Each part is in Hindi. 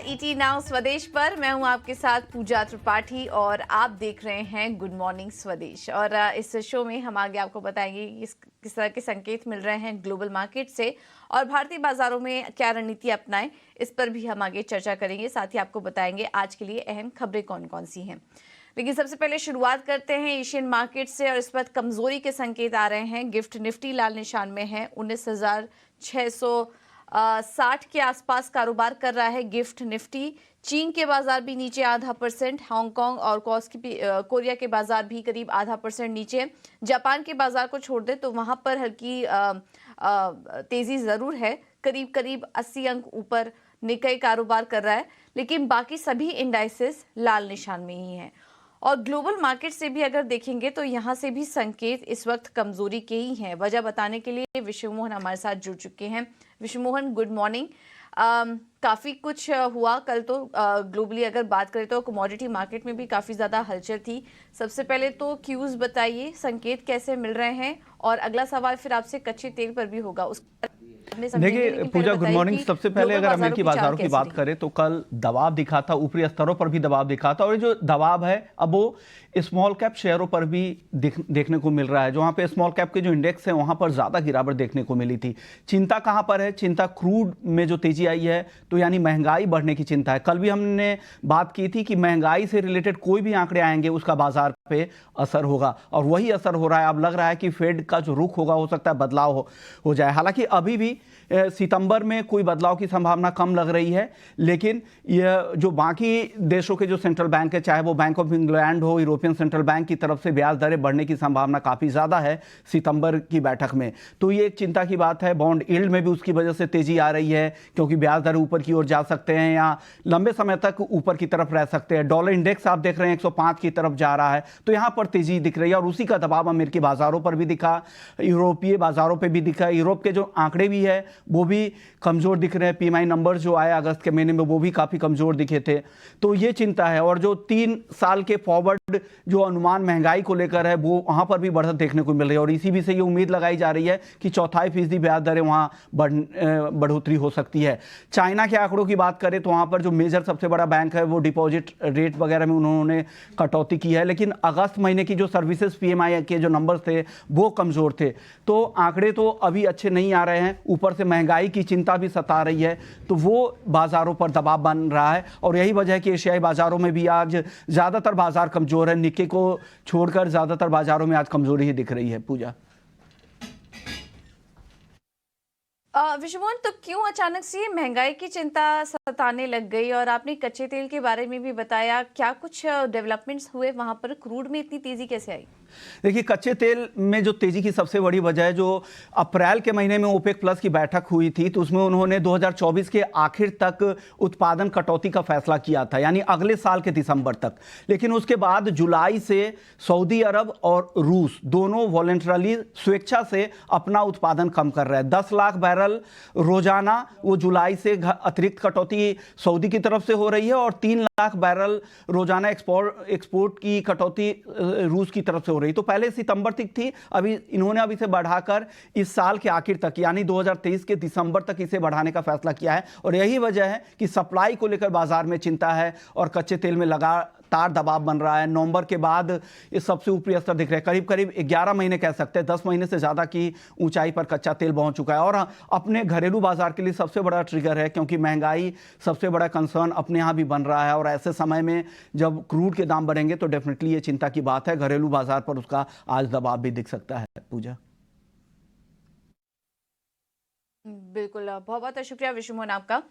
ईटी नाउ स्वदेश पर मैं हूं आपके साथ पूजा त्रिपाठी और आप देख रहे हैं गुड मॉर्निंग स्वदेश। और इस शो में हम आगे आपको बताएंगे किस तरह के संकेत मिल रहे हैं ग्लोबल मार्केट से और भारतीय बाजारों में क्या रणनीति अपनाएं, इस पर भी हम आगे चर्चा करेंगे। साथ ही आपको बताएंगे आज के लिए अहम खबरें कौन कौन सी हैं। लेकिन सबसे पहले शुरुआत करते हैं एशियन मार्केट से और इस वक्त कमजोरी के संकेत आ रहे हैं। गिफ्ट निफ्टी लाल निशान में है, 19,660 के आसपास कारोबार कर रहा है गिफ्ट निफ्टी। चीन के बाजार भी नीचे 0.5%, हांगकांग और कोरिया के बाजार भी करीब 0.5% नीचे। जापान के बाजार को छोड़ दे तो वहां पर हल्की तेजी जरूर है, करीब करीब 80 अंक ऊपर निकाई कारोबार कर रहा है, लेकिन बाकी सभी इंडाइसेस लाल निशान में ही हैं। और ग्लोबल मार्केट से भी अगर देखेंगे तो यहाँ से भी संकेत इस वक्त कमजोरी के ही हैं। वजह बताने के लिए विश्व मोहन हमारे साथ जुड़ चुके हैं। विश्व मोहन, गुड मॉर्निंग। काफ़ी कुछ हुआ कल तो ग्लोबली अगर बात करें तो कमोडिटी मार्केट में भी काफ़ी ज़्यादा हलचल थी। सबसे पहले तो क्यूज बताइए, संकेत कैसे मिल रहे हैं, और अगला सवाल फिर आपसे कच्चे तेल पर भी होगा। देखिए पूजा, गुड मॉर्निंग। सबसे पहले अगर अमेरिकी बाजारों की बात करें तो कल दबाव दिखा था, ऊपरी स्तरों पर भी दबाव दिखा था, और ये जो दबाव है अब वो स्मॉल कैप शेयरों पर भी देखने को मिल रहा है। जहां पे स्मॉल कैप के जो इंडेक्स है वहां पर ज्यादा गिरावट देखने को मिली थी। चिंता कहां पर है? चिंता क्रूड में जो तेजी आई है तो यानी महंगाई बढ़ने की चिंता है। कल भी हमने बात की थी कि महंगाई से रिलेटेड कोई भी आंकड़े आएंगे उसका बाजार पे असर होगा, और वही असर हो रहा है। अब लग रहा है कि फेड का जो रुख होगा हो सकता है बदलाव हो जाए। हालांकि अभी भी सितंबर में कोई बदलाव की संभावना कम लग रही है, लेकिन यह जो बाकी देशों के जो सेंट्रल बैंक है, चाहे वो बैंक ऑफ इंग्लैंड हो, यूरोपियन सेंट्रल बैंक की तरफ से ब्याज दरें बढ़ने की संभावना काफी ज्यादा है सितंबर की बैठक में। तो ये एक चिंता की बात है। बॉन्ड यील्ड में भी उसकी वजह से तेजी आ रही है, क्योंकि ब्याज दर ऊपर की ओर जा सकते हैं या लंबे समय तक ऊपर की तरफ रह सकते हैं। डॉलर इंडेक्स आप देख रहे हैं 105 की तरफ जा रहा है, तो यहां पर तेजी दिख रही है, और उसी का दबाव अमेरिकी बाजारों पर भी दिखा, यूरोपीय बाजारों पर भी दिखा। यूरोप के जो आंकड़े भी है वो भी कमजोर दिख रहे हैं। पीएमआई नंबर जो आए अगस्त के महीने में वो भी काफी कमजोर दिखे थे, तो ये चिंता है। और जो 3 साल के फॉरवर्ड जो अनुमान महंगाई को लेकर है वो वहां पर भी बढ़त देखने को मिल रही है, और इसी भी से ये उम्मीद लगाई जा रही है कि 0.25% ब्याज दरें वहां बढ़ोतरी हो सकती है। चाइना के आंकड़ों की बात करें तो वहां पर जो मेजर सबसे बड़ा बैंक है वो डिपॉजिट रेट वगैरह में उन्होंने कटौती की है, लेकिन अगस्त महीने की जो सर्विसेज पीएमआई के जो नंबर थे वो कमजोर थे। तो आंकड़े तो अभी अच्छे नहीं आ रहे हैं, ऊपर से महंगाई की चिंता भी सता रही है, तो वो बाजारों पर दबाव बन रहा है। और यही वजह है कि एशियाई बाजारों में भी आज ज्यादातर बाजार कमजोर है। निक्के को छोड़कर ज्यादातर बाजारों में आज कमजोरी ही दिख रही है। पूजा, विश्वमोहन, तो क्यों अचानक से महंगाई की चिंता सताने लग गई? और आपने कच्चे तेल के बारे में भी बताया, क्या कुछ डेवलपमेंट्स हुए वहां पर? क्रूड में इतनी तेजी कैसे आई? देखिए, कच्चे तेल में जो तेजी की सबसे बड़ी वजह है, जो अप्रैल के महीने में ओपेक प्लस की बैठक हुई थी तो उसमें उन्होंने 2024 के आखिर तक उत्पादन कटौती का फैसला किया था, यानी अगले साल के दिसंबर तक। लेकिन उसके बाद जुलाई से सऊदी अरब और रूस दोनों वॉलंटरली स्वेच्छा से अपना उत्पादन कम कर रहे हैं। 10 लाख बैरल रोजाना वो जुलाई से अतिरिक्त कटौती सऊदी की तरफ से हो रही है, और 3 लाख बैरल रोजाना एक्सपोर्ट की कटौती रूस की तरफ से हो रही। तो पहले सितंबर तक थी, अभी इन्होंने इसे बढ़ाकर इस साल के आखिर तक यानी 2023 के दिसंबर तक इसे बढ़ाने का फैसला किया है। और यही वजह है कि सप्लाई को लेकर बाजार में चिंता है और कच्चे तेल में लगातार दबाव बन रहा है। नवंबर के बाद ये सबसे ऊपरी स्तर दिख रहे हैं, करीब करीब 11 महीने कह सकते हैं, 10 महीने से ज्यादा की ऊंचाई पर कच्चा तेल पहुंच चुका है। और अपने घरेलू बाजार के लिए सबसे बड़ा ट्रिगर है, क्योंकि महंगाई सबसे बड़ा कंसर्न अपने यहां भी बन रहा है, और ऐसे समय में जब क्रूड के दाम बढ़ेंगे तो डेफिनेटली ये चिंता की बात है। घरेलू बाजार पर उसका आज दबाव भी दिख सकता है। पूजा, बिल्कुल, बहुत बहुत शुक्रिया विश्वमोहन आपका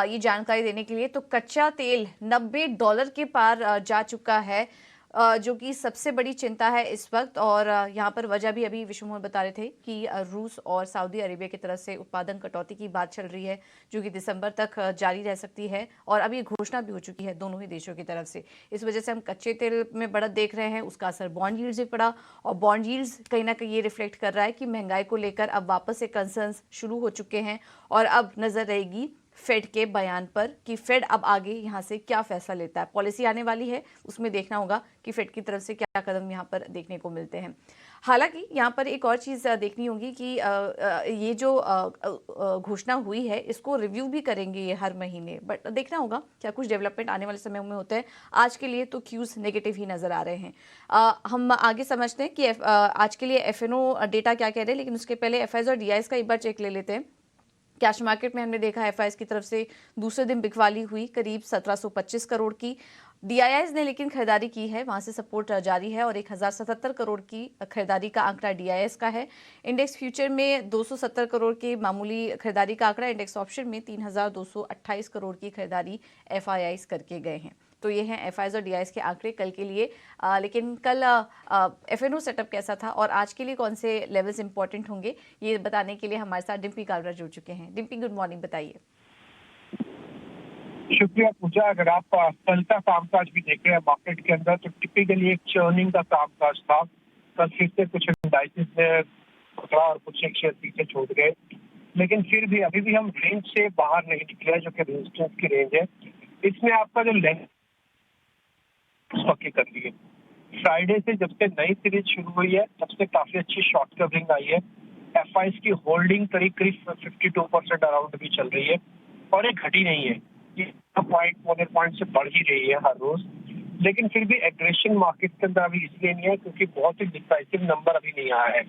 ये जानकारी देने के लिए। तो कच्चा तेल $90 के पार जा चुका है, जो कि सबसे बड़ी चिंता है इस वक्त। और यहाँ पर वजह भी अभी विश्वमोहन बता रहे थे कि रूस और सऊदी अरेबिया की तरफ से उत्पादन कटौती की बात चल रही है, जो कि दिसंबर तक जारी रह सकती है, और अभी घोषणा भी हो चुकी है दोनों ही देशों की तरफ से। इस वजह से हम कच्चे तेल में बढ़त देख रहे हैं, उसका असर बॉन्ड यील्ड्स पे पड़ा, और बॉन्ड यील्ड्स कहीं ना कहीं ये रिफ्लेक्ट कर रहा है कि महंगाई को लेकर अब वापस से कंसर्न्स शुरू हो चुके हैं। और अब नजर रहेगी फेड के बयान पर कि फेड अब आगे यहां से क्या फैसला लेता है। पॉलिसी आने वाली है, उसमें देखना होगा कि फेड की तरफ से क्या कदम यहां पर देखने को मिलते हैं। हालांकि यहाँ पर एक और चीज़ देखनी होगी कि ये जो घोषणा हुई है इसको रिव्यू भी करेंगे ये हर महीने, बट देखना होगा क्या कुछ डेवलपमेंट आने वाले समय में होते हैं। आज के लिए तो क्यूज नेगेटिव ही नज़र आ रहे हैं। हम आगे समझते हैं कि आज के लिए एफएनओ डेटा क्या कह रहे हैं, लेकिन उसके पहले एफआईज और डीआईएस का एक बार चेक ले लेते हैं। कैश मार्केट में हमने देखा एफआईएस की तरफ से दूसरे दिन बिकवाली हुई करीब 1725 करोड़ की। डीआईआईज ने लेकिन खरीदारी की है, वहां से सपोर्ट जारी है और 1077 करोड़ की खरीदारी का आंकड़ा डीआईआईज का है। इंडेक्स फ्यूचर में 270 करोड़ की मामूली खरीदारी का आंकड़ा, इंडेक्स ऑप्शन में 3228 करोड़ की खरीदारी एफआईआईज करके गए हैं। तो ये हैं एफआईआईज और डीआईआईज के आंकड़े कल के लिए। लेकिन कल एफएनओ सेटअप कैसा था और आज के लिए कौन से लेवल्स इंपॉर्टेंट होंगे, ये बताने के लिए हमारे साथ डिम्पी कालरा जुड़ चुके हैं। डिम्पी, गुड मॉर्निंग, बताइए। शुक्रिया पूजा। अगर आप कल का कामकाज भी देख रहे हैं मार्केट के अंदर, तो टिपिकली एक चर्निंग का कामकाज था। कल फिर से कुछ इंडाइसेस ने पकड़ा और कुछ एक शेयर पीछे छोड़ गए, लेकिन फिर भी अभी भी हम रेंज से बाहर नहीं निकले, जो कि रेजिस्टेंस की रेंज है। इसमें आपका जो लेंथ पक्की कर ली है। फ्राइडे से जब से नई सीरीज शुरू हुई है तब से काफी अच्छी शॉर्ट कवरिंग आई है। एफआईआईज की होल्डिंग करीब 52% अराउंड भी चल रही है और ये घटी नहीं है, ये पॉइंट से बढ़ ही रही है हर रोज। लेकिन फिर भी एग्रेशन मार्केट के अंदर अभी इसलिए नहीं है क्योंकि बहुत ही डिसाइसिव नंबर अभी नहीं आया है।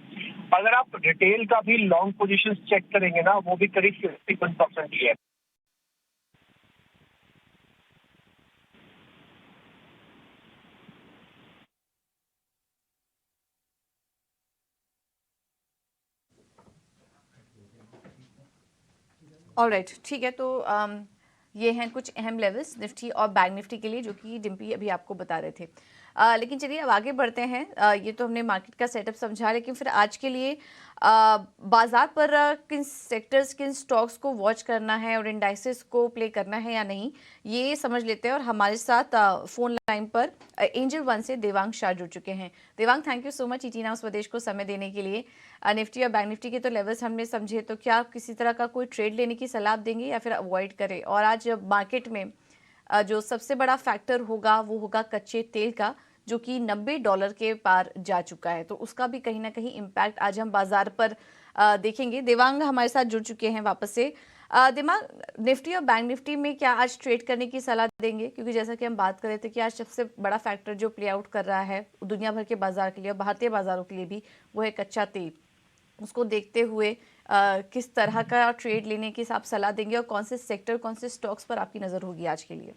अगर आप रिटेल का भी लॉन्ग पोजीशन चेक करेंगे ना, वो भी करीब 51% ही है। ऑलराइट, ठीक है। तो ये हैं कुछ अहम लेवल्स निफ्टी और बैंक निफ्टी के लिए, जो कि डिम्पी अभी आपको बता रहे थे। लेकिन चलिए अब आगे बढ़ते हैं। ये तो हमने मार्केट का सेटअप समझा, लेकिन फिर आज के लिए बाजार पर किन सेक्टर्स, किन स्टॉक्स को वॉच करना है और इंडाइसेस को प्ले करना है या नहीं, ये समझ लेते हैं। और हमारे साथ फोन लाइन पर एंजल वन से देवांग शाह जुड़ चुके हैं। Devang, thank you so much ET now स्वदेश को समय देने के लिए। निफ्टी और बैंक निफ्टी के तो लेवल्स हमने समझे, तो क्या आप किसी तरह का कोई ट्रेड लेने की सलाह देंगे या फिर अवॉइड करें? और आज मार्केट में जो सबसे बड़ा फैक्टर होगा वो होगा कच्चे तेल का, जो कि $90 के पार जा चुका है, तो उसका भी कहीं ना कहीं इम्पैक्ट आज हम बाजार पर देखेंगे। देवांग हमारे साथ जुड़ चुके हैं वापस से। दिमाग, निफ्टी और बैंक निफ्टी में क्या आज ट्रेड करने की सलाह देंगे? क्योंकि जैसा कि हम बात कर रहे थे कि आज सबसे बड़ा फैक्टर जो प्ले आउट कर रहा है दुनिया भर के बाजार के लिए और भारतीय बाजारों के लिए भी, वो है कच्चा तेल। उसको देखते हुए किस तरह का ट्रेड लेने की आप सलाह देंगे और कौन से सेक्टर, कौन से स्टॉक्स पर आपकी नजर होगी आज के लिए?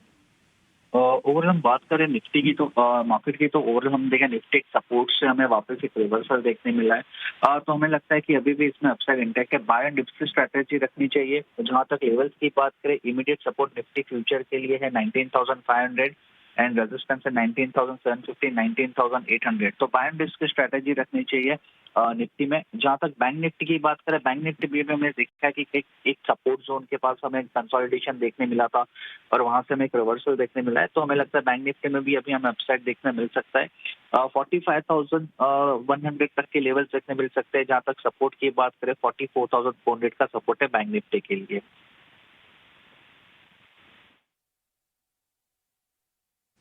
ओवरऑल हम बात करें निफ्टी की, तो मार्केट की, तो ओवरऑल हम देखें निफ्टी एक सपोर्ट से हमें वापस एक रिवर्सल देखने मिला है। तो हमें लगता है कि अभी भी इसमें अपसाइड इंटैक्ट है। बाय एंड डिप्स की स्ट्रैटेजी रखनी चाहिए। जहां तक लेवल्स की बात करें, इमीडिएट सपोर्ट निफ्टी फ्यूचर के लिए है 19,500 एंड रेजिस्टेंस है 19,750, 19,800। तो बाय एंड डिप्स की स्ट्रैटेजी रखनी चाहिए निफ्टी में। जहां तक बैंक निफ्टी की बात करें, बैंक निफ्टी भी हमने देखा कि एक सपोर्ट जोन के पास हमें कंसोलिडेशन देखने मिला था और वहां से हमें एक रिवर्सल देखने मिला है। तो हमें लगता है बैंक निफ्टी में भी अभी हमें अपसाइड देखने मिल सकता है। 45,100 तक के लेवल्स देखने मिल सकते हैं। जहां तक सपोर्ट की बात करें, 44,400 का सपोर्ट है बैंक निफ्टी के लिए।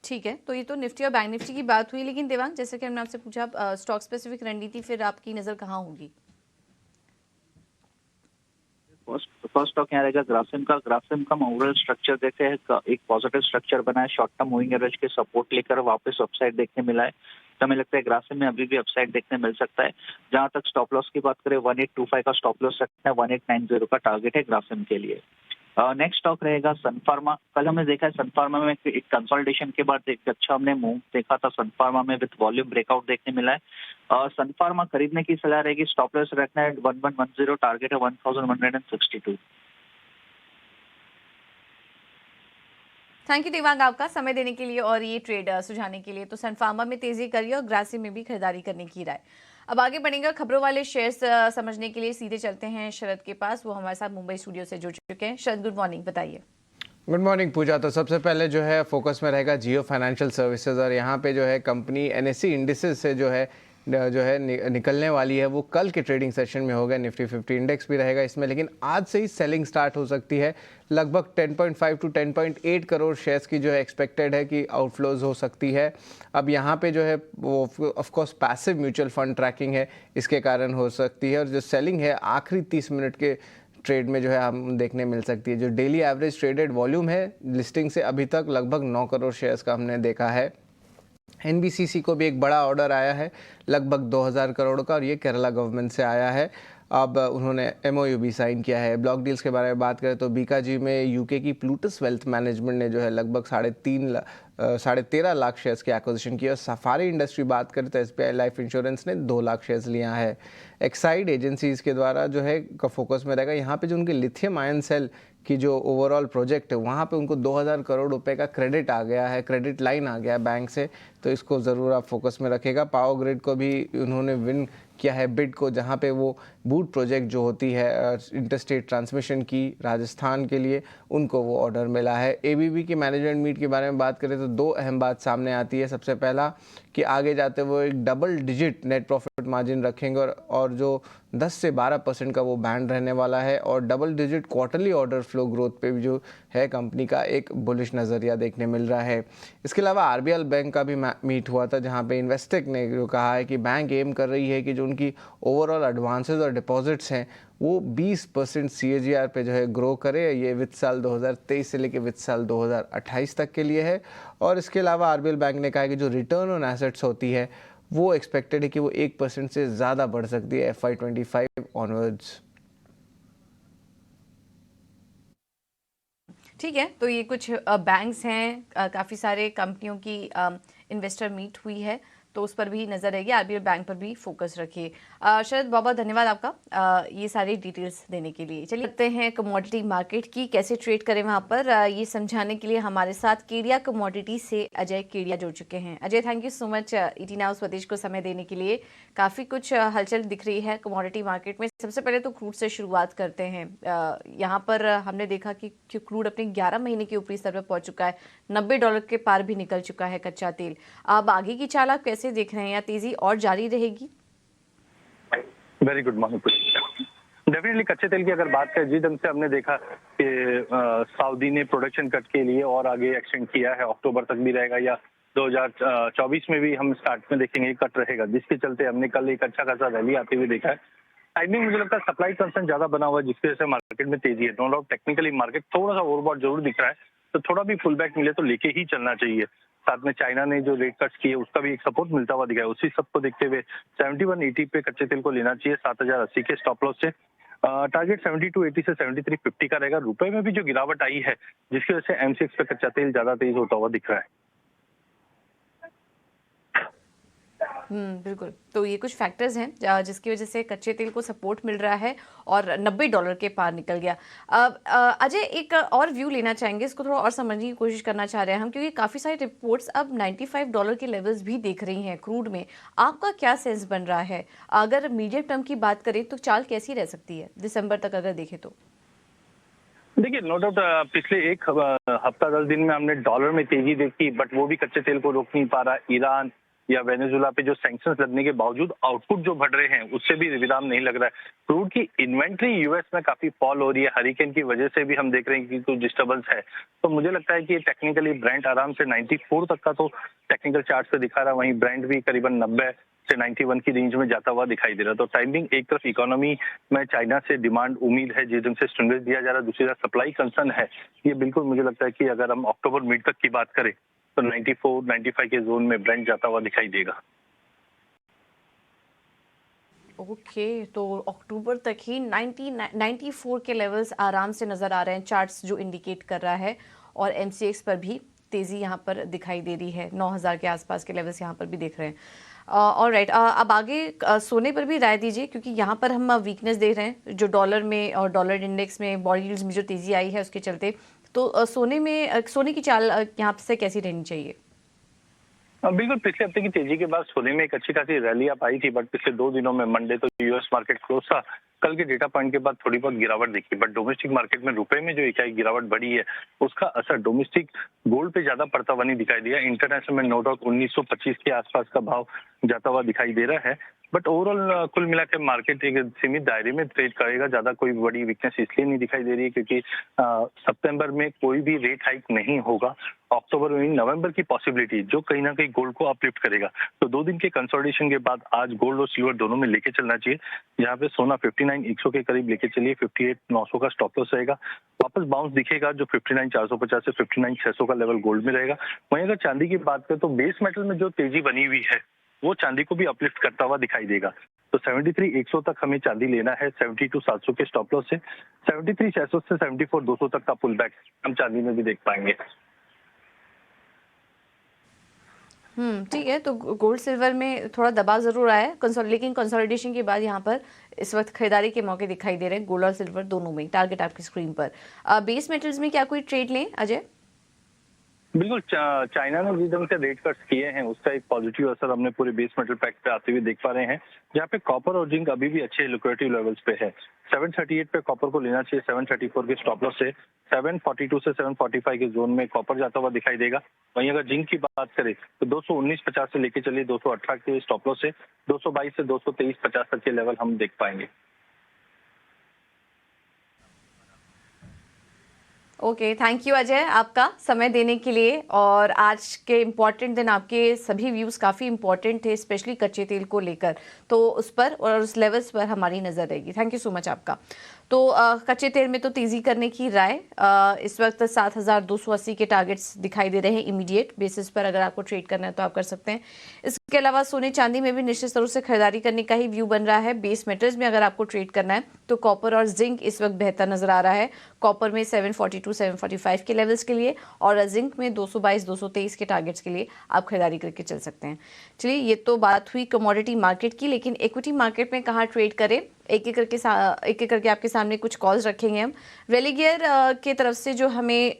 ठीक है, तो ये तो निफ्टी और बैंक निफ्टी की बात हुई, लेकिन देवांग, जैसे कि हमने आपसे पूछा स्टॉक स्पेसिफिक रणनीति, फिर आपकी नजर कहाँ होगी? फर्स्ट स्टॉक यहाँ रहेगा ग्रासिम का। ग्रासिम का ओवरऑल स्ट्रक्चर देखे हैं, एक पॉजिटिव स्ट्रक्चर बना है। शॉर्ट टर्म मूविंग एवरेज के सपोर्ट लेकर वापस अपसाइड देखने मिला है। तो हमें लगता है ग्रासिम में अभी भी अपसाइड देखने मिल सकता है। जहां तक स्टॉप लॉस की बात करें, 1825 का स्टॉप लॉस रखना है, 1890 का टारगेट है ग्रासिम के लिए। नेक्स्ट स्टॉक रहेगा सन फार्मा। कल हमने देखा है सन फार्मा में एक कंसोलिडेशन के बाद एक अच्छा हमने मूव देखा था सन फार्मा में, विद वॉल्यूम ब्रेकआउट देखने मिला है। सन फार्मा खरीदने की सलाह रहेगी। स्टॉप लॉस रखना है 1110, टारगेट है 1162। थैंक यू देवांग, आपका समय देने के लिए और ये ट्रेड सुझाने के लिए। तो सन फार्मा में तेजी करिए और ग्रासिम में भी खरीदारी करने की राय। अब आगे बढ़ेंगे, खबरों वाले शेयर्स समझने के लिए सीधे चलते हैं शरद के पास। वो हमारे साथ मुंबई स्टूडियो से जुड़ चुके हैं। शरद, गुड मॉर्निंग, बताइए। गुड मॉर्निंग पूजा। तो सबसे पहले जो है फोकस में रहेगा जियो फाइनेंशियल सर्विसेज, और यहाँ पे जो है कंपनी एनएससी इंडिसेस से जो है जो है निकलने वाली है वो कल के ट्रेडिंग सेशन में होगा। निफ्टी 50 इंडेक्स भी रहेगा इसमें, लेकिन आज से ही सेलिंग स्टार्ट हो सकती है। लगभग 10.5 टू 10.8 करोड़ शेयर्स की जो है एक्सपेक्टेड है कि आउटफ्लोज हो सकती है। अब यहाँ पे जो है वो of course passive mutual fund tracking है, इसके कारण हो सकती है। और जो सेलिंग है आखिरी 30 मिनट के ट्रेड में जो है हम देखने मिल सकती है। जो डेली एवरेज ट्रेडेड वॉल्यूम है लिस्टिंग से अभी तक लगभग 9 करोड़ शेयर्स का हमने देखा है। एनबीसीसी को भी एक बड़ा ऑर्डर आया है लगभग 2000 करोड़ का, और ये केरला गवर्नमेंट से आया है। अब उन्होंने एमओयू भी साइन किया है। ब्लॉक डील्स के बारे में बात करें तो बीकाजी में यूके की प्लूटस वेल्थ मैनेजमेंट ने जो है लगभग 13.5 लाख शेयर्स की एक्विजिशन की। और सफारी इंडस्ट्री बात करें तो एसबीआई लाइफ इंश्योरेंस ने 2 लाख शेयर्स लिया है। एक्साइड एजेंसीज के द्वारा जो है का फोकस में रहेगा। यहाँ पे जो उनके लिथियम आयन सेल की जो ओवरऑल प्रोजेक्ट है वहाँ पे उनको 2000 करोड़ रुपए का क्रेडिट आ गया है, क्रेडिट लाइन आ गया है बैंक से, तो इसको ज़रूर आप फोकस में रखेगा। पावर ग्रिड को भी उन्होंने विन किया है बिड को, जहाँ पे वो बूट प्रोजेक्ट जो होती है इंटरस्टेट ट्रांसमिशन की राजस्थान के लिए, उनको वो ऑर्डर मिला है। एबीबी की मैनेजमेंट मीट के बारे में बात करें तो 2 अहम बात सामने आती है। सबसे पहला कि आगे जाते वो एक double digit net profit margin रखेंगे और जो 10 से 12% का वो बैंड रहने वाला है। और double digit quarterly order flow growth पे भी जो है कंपनी का एक बुलिश नज़रिया देखने मिल रहा है। इसके अलावा आरबीएल बैंक का भी मीट हुआ था, जहाँ पे इन्वेस्टेक ने जो कहा है कि बैंक एम कर रही है कि जो उनकी ओवरऑल एडवांसेस और डिपॉजिट्स हैं वो 20% CAGR पे जो है ग्रो करे। ये वित्त साल 2023 से लेकर वित्त साल 2028 तक के लिए है। और इसके अलावा आरबीएल बैंक ने कहा है कि जो रिटर्न ऑन एसेट्स होती है वो एक्सपेक्टेड है कि वो 1% से ज़्यादा बढ़ सकती है FY25 ऑनवर्ड्स। ठीक है, तो ये कुछ बैंक्स हैं, काफ़ी सारे कंपनियों की इन्वेस्टर मीट हुई है, तो उस पर भी नज़र रहेगी। आरबीएल बैंक पर भी फोकस रखिए। शरद, बहुत बहुत धन्यवाद आपका ये सारी डिटेल्स देने के लिए। चलिए देखते हैं कमोडिटी मार्केट की कैसे ट्रेड करें वहाँ पर, ये समझाने के लिए हमारे साथ केडिया कमोडिटी से अजय केडिया जुड़ चुके हैं। Ajay, thank you so much ET Now स्वदेश को समय देने के लिए। काफ़ी कुछ हलचल दिख रही है कमोडिटी मार्केट में। सबसे पहले तो क्रूड से शुरुआत करते हैं। यहाँ पर हमने देखा कि क्रूड अपने 11 महीने के ऊपरी स्तर पर पहुंच चुका है, $90 के पार भी निकल चुका है कच्चा तेल। अब आगे की चाल आप कैसे देख रहे हैं, या तेजी और जारी रहेगी? Very good morning. डेफिनेटली कच्चे तेल की अगर बात करें, जिस ढंग से हमने देखा कि सऊदी ने प्रोडक्शन कट के लिए और आगे एक्सटेंड किया है, अक्टूबर तक भी रहेगा या 2024 में भी हम स्टार्ट में देखेंगे कट रहेगा, जिसके चलते हमने कल एक अच्छा खासा रैली आते हुए देखा है। टाइमिंग मुझे लगता है सप्लाई कंसर्न ज्यादा बना हुआ है, जिसकी वजह से मार्केट में तेजी है। नो डाउट टेक्निकली मार्केट थोड़ा सा ओवरबॉट जरूर दिख रहा है, तो थोड़ा भी पुल बैक मिले तो लेके ही चलना चाहिए। साथ में चाइना ने जो रेट कट्स किए उसका भी एक सपोर्ट मिलता हुआ दिखा है। उसी सबको देखते हुए 7180 पे कच्चे तेल को लेना चाहिए 7080 के स्टॉप लॉस से। टारगेट 7280 से 7350 का रहेगा। रुपए में भी जो गिरावट आई है, जिसकी वजह से MCX पे कच्चा तेल ज्यादा तेज होता हुआ दिख रहा है। बिल्कुल, तो ये कुछ फैक्टर्स हैं जिसकी वजह से कच्चे तेल को सपोर्ट मिल रहा है और $90 के पार निकल गया। अजय, एक और व्यू लेना चाहेंगे, इसको थोड़ा और समझने की कोशिश करना चाह रहे हैं हम, क्योंकि काफ़ी सारी रिपोर्ट्स अब $95 के लेवल्स भी देख रही हैं क्रूड में। आपका क्या सेंस बन रहा है? अगर मीडियम टर्म की बात करें तो चाल कैसी रह सकती है दिसंबर तक अगर देखें तो? देखिए, नो डाउट पिछले एक हफ्ता 10 दिन में हमने डॉलर में तेजी देखी, बट वो भी कच्चे तेल को रोक नहीं पा रहा। ईरान या वेनेजुला पे जो सैंक्शंस लगने के बावजूद आउटपुट जो बढ़ रहे हैं उससे भी विराम नहीं लग रहा है। क्रूड की इन्वेंट्री यूएस में काफी फॉल हो रही है, हरिकेन की वजह से भी हम देख रहे हैं कि कुछ डिस्टर्बेंस है। तो मुझे लगता है कि टेक्निकली ब्रेंट आराम से 94 तक का तो टेक्निकल चार्ट से दिखा रहा है, वहीं ब्रेंट भी करीबन 90 से 91 की रेंज में जाता हुआ दिखाई दे रहा है। तो टाइमिंग एक तरफ इकोनॉमी में चाइना से डिमांड उम्मीद है जिस ढंग से स्टिमुलस दिया जा रहा है, दूसरी तरफ सप्लाई कंसर्न है। ये बिल्कुल मुझे लगता है कि अगर हम अक्टूबर मिड तक की बात करें तो 94-95 के जोन में ब्रेंट जाता हुआ दिखाई देगा। ओके, तो अक्टूबर तक ही 94 के लेवल्स आराम से नज़र आ रहे हैं, चार्ट्स जो इंडिकेट कर रहा है। और MCX पर भी तेज़ी यहाँ पर दिखाई दे रही है, 9000 के आसपास के लेवल्स यहाँ पर भी देख रहे हैं। ऑलराइट, अब आगे सोने पर भी राय दीजिए, क्योंकि यहाँ पर हम वीकनेस देख रहे हैं जो डॉलर में और डॉलर इंडेक्स में, बॉडी यील्ड्स में जो तेज़ी आई है उसके चलते। तो सोने की चाल यहाँ से कैसी रहनी चाहिए? बिल्कुल, पिछले हफ्ते की तेजी के बाद सोने में एक अच्छी खासी रैली आप आई थी, बट पिछले 2 दिनों में मंडे तो यूएस मार्केट क्लोज था, कल के डेटा पॉइंट के बाद थोड़ी बहुत गिरावट दिखी, बट डोमेस्टिक मार्केट में रुपए में जो एकाएक गिरावट बढ़ी है उसका असर डोमेस्टिक गोल्ड पे ज्यादा पड़ता हुआ नहीं दिखाई दिया। इंटरनेशनल में नो डाउट 1925 के आसपास का भाव जाता हुआ दिखाई दे रहा है, बट ओवरऑल कुल मिलाकर मार्केट एक सीमित दायरे में ट्रेड करेगा। ज्यादा कोई बड़ी वीकनेस इसलिए नहीं दिखाई दे रही है क्योंकि सितंबर में कोई भी रेट हाइक नहीं होगा। अक्टूबर में नवंबर की पॉसिबिलिटी जो कहीं ना कहीं गोल्ड को अपलिफ्ट करेगा। तो 2 दिन के कंसोलिडेशन के बाद आज गोल्ड और सिल्वर दोनों में लेके चलना चाहिए। जहां पे सोना 59,100 के करीब लेके चलिए, 58,900 का स्टॉप लॉस रहेगा। वापस बाउंस दिखेगा जो 59,450 से 59,600 का लेवल गोल्ड में रहेगा। वहीं अगर चांदी की बात करें तो बेस मेटल में जो तेजी बनी हुई है वो चांदी को भी अपलिफ्ट करता हुआ दिखाई देगा। तो 73,100 तक हमें चांदी लेना है 72,700 के स्टॉप लॉस से। 73,600 से 74,200 तक का पुल बैक हम चांदी में भी देख पाएंगे। ठीक है। तो गोल्ड सिल्वर में थोड़ा दबाव जरूर आया है, लेकिन कंसोलिडेशन के बाद यहाँ पर इस वक्त खरीदारी के मौके दिखाई दे रहे हैं गोल्ड और सिल्वर दोनों में। टारगेट आपकी स्क्रीन पर। बेस मेटल्स में क्या कोई ट्रेड लें अजय? बिल्कुल, चाइना ने जिस ढंग से रेट कट्स किए हैं उसका एक पॉजिटिव असर हमने पूरे बेस मेटल पैक पे आते हुए देख पा रहे हैं, जहाँ पे कॉपर और जिंक अभी भी अच्छे लिक्विडिटी लेवल्स पे है। 738 पे कॉपर को लेना चाहिए 734 के स्टॉप लॉस से। 742 से 745 के जोन में कॉपर जाता हुआ दिखाई देगा। वहीं अगर जिंक की बात करें तो 219.50 से लेके चलिए 218 के स्टॉप लॉस से। 222 से 223.50 तक के लेवल हम देख पाएंगे। ओके, थैंक यू अजय आपका समय देने के लिए। और आज के इम्पॉर्टेंट दिन, आपके सभी व्यूज़ काफ़ी इम्पॉर्टेंट थे, स्पेशली कच्चे तेल को लेकर, तो उस पर और उस लेवल्स पर हमारी नज़र रहेगी। थैंक यू सो मच आपका। तो कच्चे तेल में तो तेज़ी करने की राय, इस वक्त 7,280 के टारगेट्स दिखाई दे रहे हैं इमीडिएट बेसिस पर। अगर आपको ट्रेड करना है तो आप कर सकते हैं। इसके अलावा सोने चांदी में भी निश्चित तौर से खरीदारी करने का ही व्यू बन रहा है। बेस मेटल्स में अगर आपको ट्रेड करना है तो कॉपर और जिंक इस वक्त बेहतर नजर आ रहा है। कॉपर में 742 745 के लेवल्स के लिए और जिंक में 222 223 के टारगेट्स के लिए आप खरीदारी करके चल सकते हैं। चलिए, ये तो बात हुई कमोडिटी मार्केट की, लेकिन इक्विटी मार्केट में कहाँ ट्रेड करें, एक एक करके आपके सामने कुछ कॉल्स रखेंगे हम। रेलिगियर के तरफ से जो हमें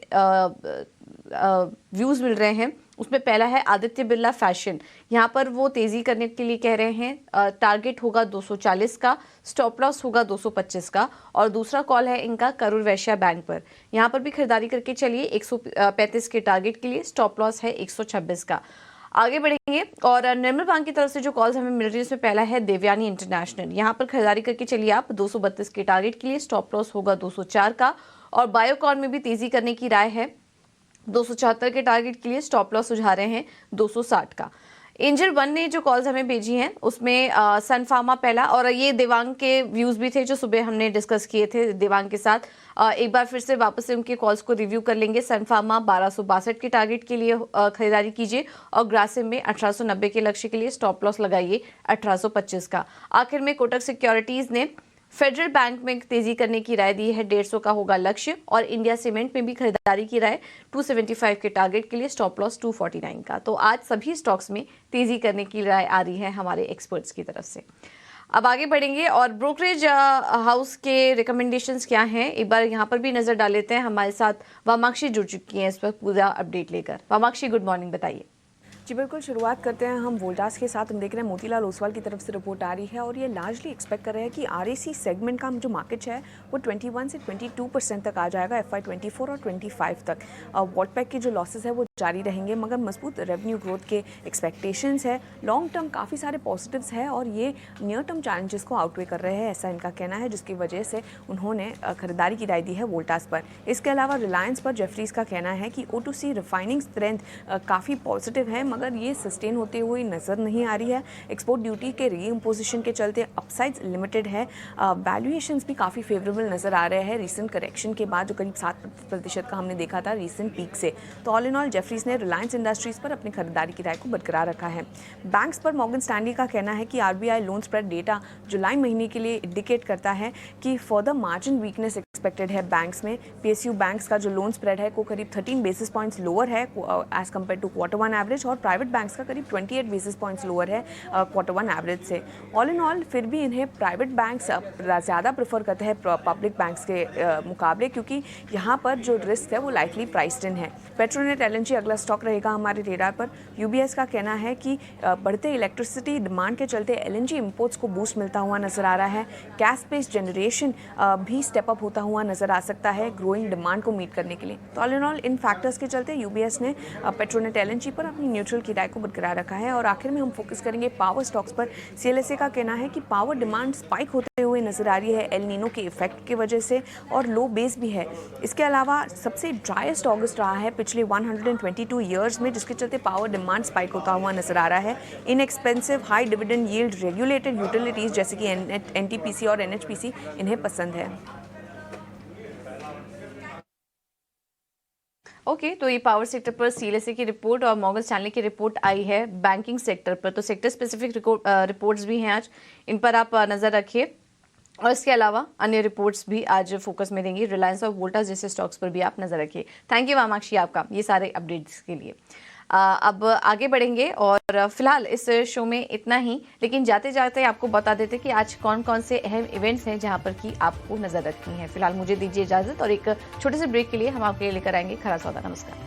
व्यूज़ मिल रहे हैं उसमें पहला है आदित्य बिरला फैशन। यहाँ पर वो तेज़ी करने के लिए कह रहे हैं। टारगेट होगा 240 का, स्टॉप लॉस होगा 225 का। और दूसरा कॉल है इनका करूर वैश्य बैंक पर। यहाँ पर भी खरीदारी करके चलिए 135 के टारगेट के लिए, स्टॉप लॉस है 126 का। आगे बढ़ेंगे और निर्मल बैंक की तरफ से जो कॉल्स हमें मिल रही है उसमें पहला है देवयानी इंटरनेशनल। यहाँ पर खरीदारी करके चलिए आप 232 के टारगेट के लिए, स्टॉप लॉस होगा 204 का। और बायोकॉन में भी तेज़ी करने की राय है, 274 के टारगेट के लिए, स्टॉप लॉस सुझा रहे हैं 260 का। एंजल वन ने जो कॉल्स हमें भेजी हैं उसमें सन फार्मा पहला, और ये देवांग के व्यूज़ भी थे जो सुबह हमने डिस्कस किए थे देवांग के साथ। एक बार फिर से वापस से उनके कॉल्स को रिव्यू कर लेंगे। सन फार्मा 1262 के टारगेट के लिए खरीदारी कीजिए और ग्रासिम में 1890 के लक्ष्य के लिए स्टॉप लॉस लगाइए 1825 का। आखिर में कोटक सिक्योरिटीज़ ने फेडरल बैंक में तेजी करने की राय दी है, 150 का होगा लक्ष्य। और इंडिया सीमेंट में भी खरीदारी की राय 275 के टारगेट के लिए, स्टॉप लॉस 249 का। तो आज सभी स्टॉक्स में तेजी करने की राय आ रही है हमारे एक्सपर्ट्स की तरफ से। अब आगे बढ़ेंगे और ब्रोकरेज हाउस के रिकमेंडेशंस क्या हैं, एक बार यहाँ पर भी नजर डाल लेते हैं। हमारे साथ वामाक्षी जुड़ चुकी हैं इस वक्त पूरा अपडेट लेकर। वामाक्षी, गुड मॉर्निंग, बताइए। जी बिल्कुल, शुरुआत करते हैं हम वोल्टास के साथ। हम देख रहे हैं मोतीलाल ओसवाल की तरफ से रिपोर्ट आ रही है और ये लार्जली एक्सपेक्ट कर रहे हैं कि आरएसी सेगमेंट का जो मार्केट है वो 21 से 22% तक आ जाएगा FY24 और 25 तक। वॉल्टपैक की जो लॉसेस है वो जारी रहेंगे, मगर मजबूत रेवेन्यू ग्रोथ के एक्सपेक्टेशंस है। लॉन्ग टर्म काफ़ी सारे पॉजिटिव्स है और ये नियर टर्म चैलेंजेस को आउटवे कर रहे हैं, ऐसा इनका कहना है, जिसकी वजह से उन्होंने खरीदारी की राय दी है वोल्टास पर। इसके अलावा रिलायंस पर जेफरीज का कहना है कि O2C रिफाइनिंग स्ट्रेंथ काफ़ी पॉजिटिव है, मगर ये सस्टेन होते हुए नज़र नहीं आ रही है। एक्सपोर्ट ड्यूटी के रीइम्पोजिशन के चलते अपसाइड्स लिमिटेड है। वैल्यूएशंस भी काफ़ी फेवरेबल नज़र आ रहे हैं रिसेंट करेक्शन के बाद, जो करीब 7% का हमने देखा था रिसेंट पीक से। तो ऑल इन ऑल जेफरीज ने रिलायंस इंडस्ट्रीज़ पर अपनी खरीदारी की राय को बरकरार रखा है। बैंक्स पर मॉर्गन स्टैनली का कहना है कि RBI लोन स्प्रेड डेटा जुलाई महीने के लिए इंडिकेट करता है कि फर्दर मार्जिन वीकनेस एक्सपेक्टेड है बैंक्स में। PSU बैंक्स का जो लोन स्प्रेड है वो करीब 13 बेसिस पॉइंट्स लोअर है as compare to Q1 average और प्राइवेट बैंक्स का करीब 28 बेसिस पॉइंट्स लोअर है Q1 एवरेज से। ऑल इन ऑल फिर भी इन्हें प्राइवेट बैंक्स ज़्यादा प्रेफर करते हैं पब्लिक बैंक्स के मुकाबले, क्योंकि यहाँ पर जो रिस्क है वो लाइकली प्राइस्ड इन है। पेट्रोनेट LNG अगला स्टॉक रहेगा हमारे रेडार पर। UBS का कहना है कि बढ़ते इलेक्ट्रिसिटी डिमांड के चलते LNG इंपोर्ट्स को बूस्ट मिलता हुआ नजर आ रहा है। कैश बेस्ड जनरेशन भी स्टेप अप होता हुआ नजर आ सकता है ग्रोइंग डिमांड को मीट करने के लिए। तो all in all in factors के चलते UBS ने पेट्रोनेट LNG पर अपनी न्यूट्रल की राय को बरकरार रखा है। और आखिर में हम फोकस करेंगे पावर स्टॉक्स पर। CLSA का कहना है कि पावर डिमांड स्पाइक होते हुए नजर आ रही है एल नीनो के इफेक्ट की वजह से, और लो बेस भी है। इसके अलावा सबसे ड्राइएस्ट अगस्त रहा है पिछले 122 ईयर्स में, जिसके चलते पावर डिमांड स्पाइक होता हुआ नजर आ रहा है। Inexpensive high dividend yield regulated utilities जैसे कि NTPC और NHPC इन्हें पसंद है। ओके, तो ये पावर सेक्टर पर CLSA की रिपोर्ट और मॉर्गन स्टैनली की रिपोर्ट आई है बैंकिंग सेक्टर पर। तो सेक्टर स्पेसिफिक रिपोर्ट्स भी हैं आज, इन पर आप नज़र रखिए। और इसके अलावा अन्य रिपोर्ट्स भी आज फोकस में देंगी। रिलायंस और वोल्टास जैसे स्टॉक्स पर भी आप नज़र रखिए। थैंक यू वामाक्षी आपका ये सारे अपडेट्स के लिए। अब आगे बढ़ेंगे और फिलहाल इस शो में इतना ही, लेकिन जाते जाते आपको बता देते कि आज कौन कौन से अहम इवेंट्स हैं जहां पर कि आपको नज़र रखनी है। फिलहाल मुझे दीजिए इजाज़त और एक छोटे से ब्रेक के लिए हम आपके लिए लेकर आएंगे खरा सौदा। नमस्कार।